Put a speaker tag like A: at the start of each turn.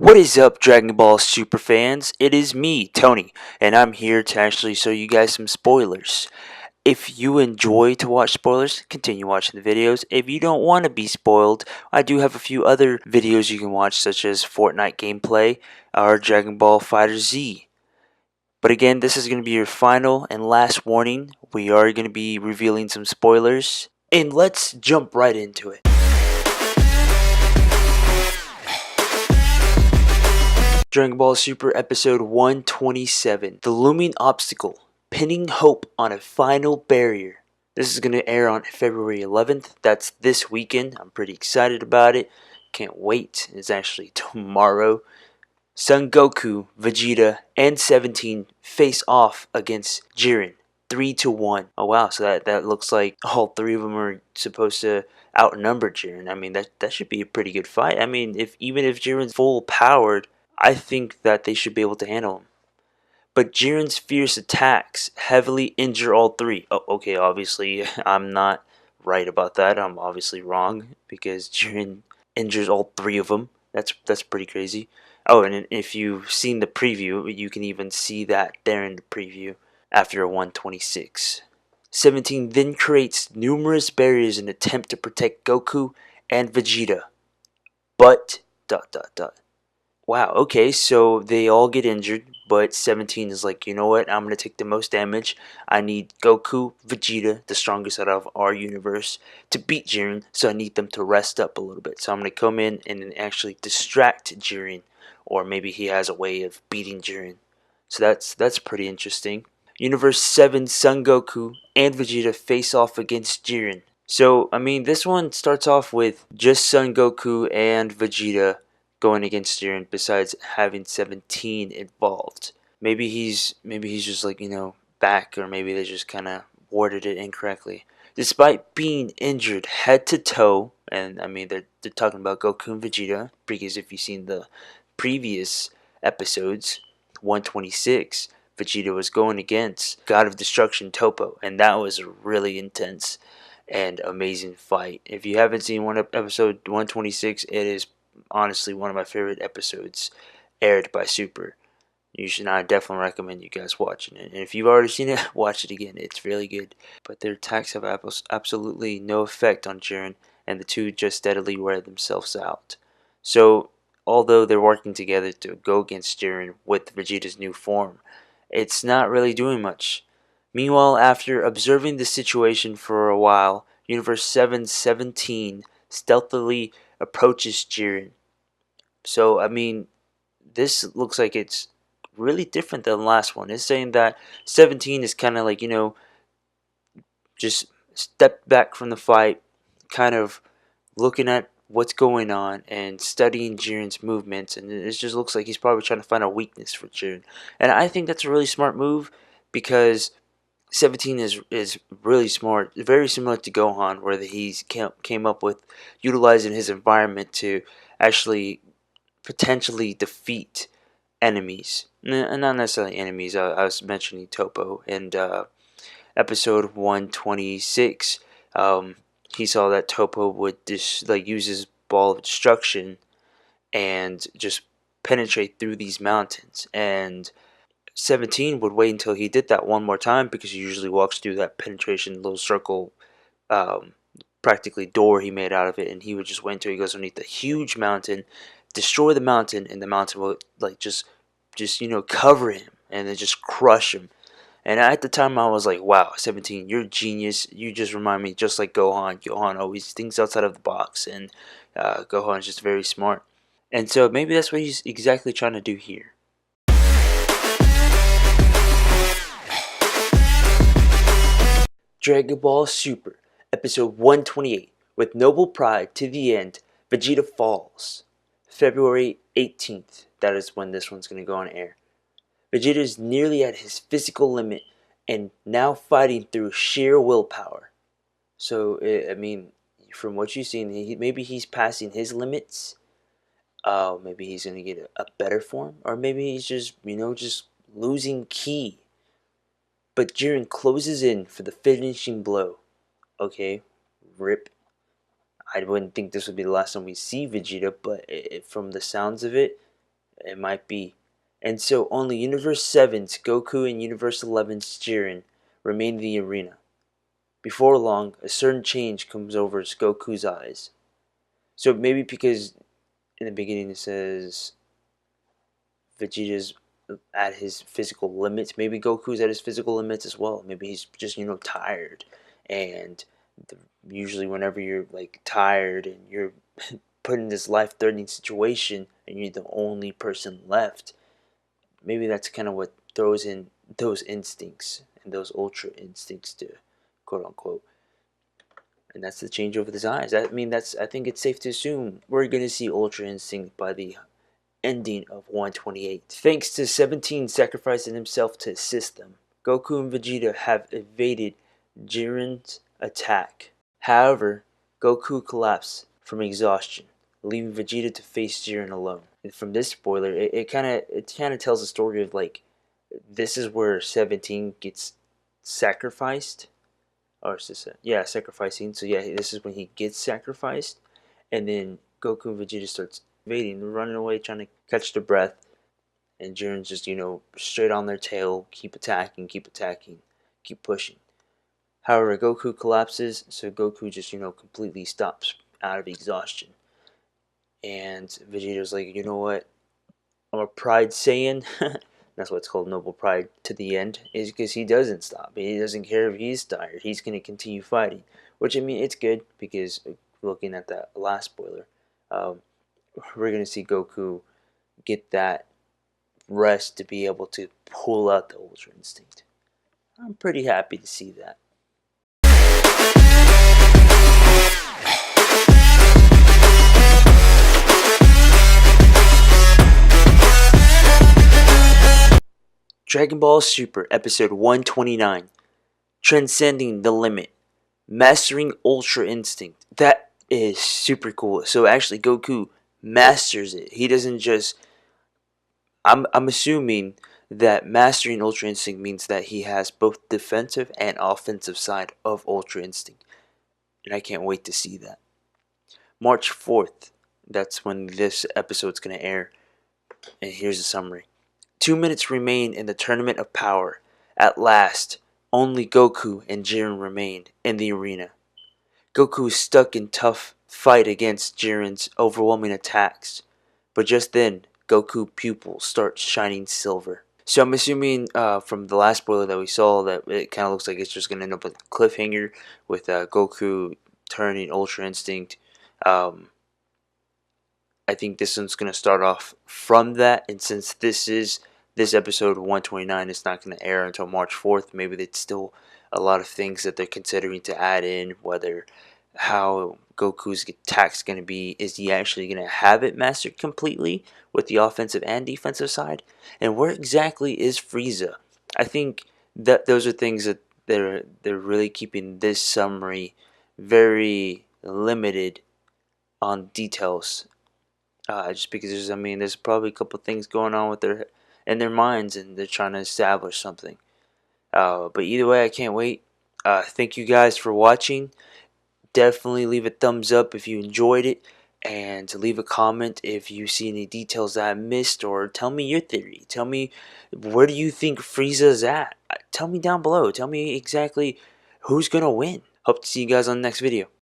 A: What is up, Dragon Ball Super fans? It is me, Tony, and I'm here to actually show you guys some spoilers. If you enjoy to watch spoilers, continue watching the videos. If you don't want to be spoiled, I do have a few other videos you can watch, such as Fortnite gameplay or Dragon Ball Fighter Z. But again, this is going to be your final and last warning. We are going to be revealing some spoilers, and let's jump right into it. Dragon Ball Super Episode 127, The Looming Obstacle, Pinning Hope on a Final Barrier. This is going to air on February 11th. That's this weekend. I'm pretty excited about it. Can't wait. It's actually tomorrow. Son Goku, Vegeta, and 17 face off against Jiren. 3-1. Oh wow, so that looks like all three of them are supposed to outnumber Jiren. I mean, that should be a pretty good fight. I mean, even if Jiren's full powered, I think that they should be able to handle him. But Jiren's fierce attacks heavily injure all three. Oh, okay, obviously I'm not right about that. I'm obviously wrong because Jiren injures all three of them. That's pretty crazy. Oh, and if you've seen the preview, you can even see that there in the preview after a 126. 17 then creates numerous barriers in an attempt to protect Goku and Vegeta. But wow, okay, so they all get injured, but 17 is like, you know what, I'm going to take the most damage. I need Goku, Vegeta, the strongest out of our universe, to beat Jiren, so I need them to rest up a little bit. So I'm going to come in and actually distract Jiren, or maybe he has a way of beating Jiren. So that's pretty interesting. Universe 7, Son Goku and Vegeta face off against Jiren. So, I mean, this one starts off with just Son Goku and Vegeta going against Jiren besides having 17 involved. Maybe he's just like, back, or maybe they just kind of worded it incorrectly. Despite being injured head to toe, and I mean they're talking about Goku and Vegeta, because if you've seen the previous episodes, 126, Vegeta was going against God of Destruction Topo, and that was a really intense and amazing fight. If you haven't seen episode 126, it is honestly one of my favorite episodes aired by Super. I definitely recommend you guys watching it. And if you've already seen it, watch it again. It's really good. But their attacks have absolutely no effect on Jiren, and the two just steadily wear themselves out. So, although they're working together to go against Jiren with Vegeta's new form, it's not really doing much. Meanwhile, after observing the situation for a while, Universe 717 stealthily approaches Jiren. So, I mean, this looks like it's really different than the last one. It's saying that 17 is kind of like, just stepped back from the fight, kind of looking at what's going on and studying Jiren's movements, and it just looks like he's probably trying to find a weakness for Jiren. And I think that's a really smart move because 17 is really smart, very similar to Gohan, where he's came up with utilizing his environment to actually potentially defeat enemies. Not necessarily enemies. I was mentioning Topo and episode 126. He saw that Topo would use his ball of destruction and just penetrate through these mountains, and 17 would wait until he did that one more time, because he usually walks through that penetration little circle, um, practically door he made out of it, and he would just wait until he goes underneath the huge mountain, destroy the mountain, and the mountain will just cover him and then just crush him. And at the time I was like, wow, 17, you're a genius. You just remind me just like Gohan. Gohan always thinks outside of the box, and Gohan's just very smart. And so maybe that's what he's exactly trying to do here. Dragon Ball Super, Episode 128, With Noble Pride to the End, Vegeta Falls. February 18th, that is when this one's going to go on air. Vegeta is nearly at his physical limit and now fighting through sheer willpower. So, I mean, from what you've seen, maybe he's passing his limits. Maybe he's going to get a better form. Or maybe he's just losing ki. But Jiren closes in for the finishing blow. Okay, rip. I wouldn't think this would be the last time we see Vegeta, but from the sounds of it, It might be. And so only Universe 7's Goku and Universe 11's Jiren remain in the arena. Before long, a certain change comes over Goku's eyes. So maybe because in the beginning it says Vegeta's at his physical limits. Maybe Goku's at his physical limits as well. Maybe he's just tired, and usually whenever you're like tired and you're put in this life-threatening situation and you're the only person left, maybe that's kind of what throws in those instincts and those ultra instincts to quote unquote. And that's the change over his eyes. I think it's safe to assume we're gonna see Ultra Instinct by the ending of 128. Thanks to 17 sacrificing himself to assist them, Goku and Vegeta have evaded Jiren's attack. However, Goku collapsed from exhaustion, leaving Vegeta to face Jiren alone. And from this spoiler, it kind of tells a story of like this is where 17 gets sacrificed, or sacrificing. So yeah, this is when he gets sacrificed, and then Goku and Vegeta starts evading, running away, trying to catch their breath, and Jiren's just straight on their tail, keep attacking, keep pushing. However, Goku collapses, so Goku just completely stops out of exhaustion, and Vegeta's like, you know what? I'm a Pride Saiyan. That's what it's called, Noble Pride, to the end, is because he doesn't stop. He doesn't care if he's tired. He's going to continue fighting. Which, I mean, it's good because looking at that last spoiler, we're going to see Goku get that rest to be able to pull out the Ultra Instinct. I'm pretty happy to see that. Dragon Ball Super Episode 129, Transcending the Limit, Mastering Ultra Instinct. That is super cool. So actually Goku masters it. He doesn't just... I'm assuming that mastering Ultra Instinct means that he has both defensive and offensive side of Ultra Instinct. And I can't wait to see that. March 4th, that's when this episode's going to air. And here's a summary. 2 minutes remain in the Tournament of Power. At last, only Goku and Jiren remained in the arena. Goku is stuck in tough fight against Jiren's overwhelming attacks. But just then, Goku pupils start shining silver. So I'm assuming from the last spoiler that we saw that it kind of looks like it's just going to end up with a cliffhanger with Goku turning Ultra Instinct. I think this one's going to start off from that, and since this episode 129 is not going to air until March 4th, maybe there's still a lot of things that they're considering to add in, whether how Goku's attack's going to be, is he actually going to have it mastered completely with the offensive and defensive side, and where exactly is Frieza? I think that those are things that they're really keeping this summary very limited on details. Just because there's probably a couple things going on with in their minds, and they're trying to establish something. But either way, I can't wait. Thank you guys for watching. Definitely leave a thumbs up if you enjoyed it, and leave a comment if you see any details that I missed, or tell me your theory. Tell me, where do you think Frieza's at? Tell me down below. Tell me exactly who's gonna win. Hope to see you guys on the next video.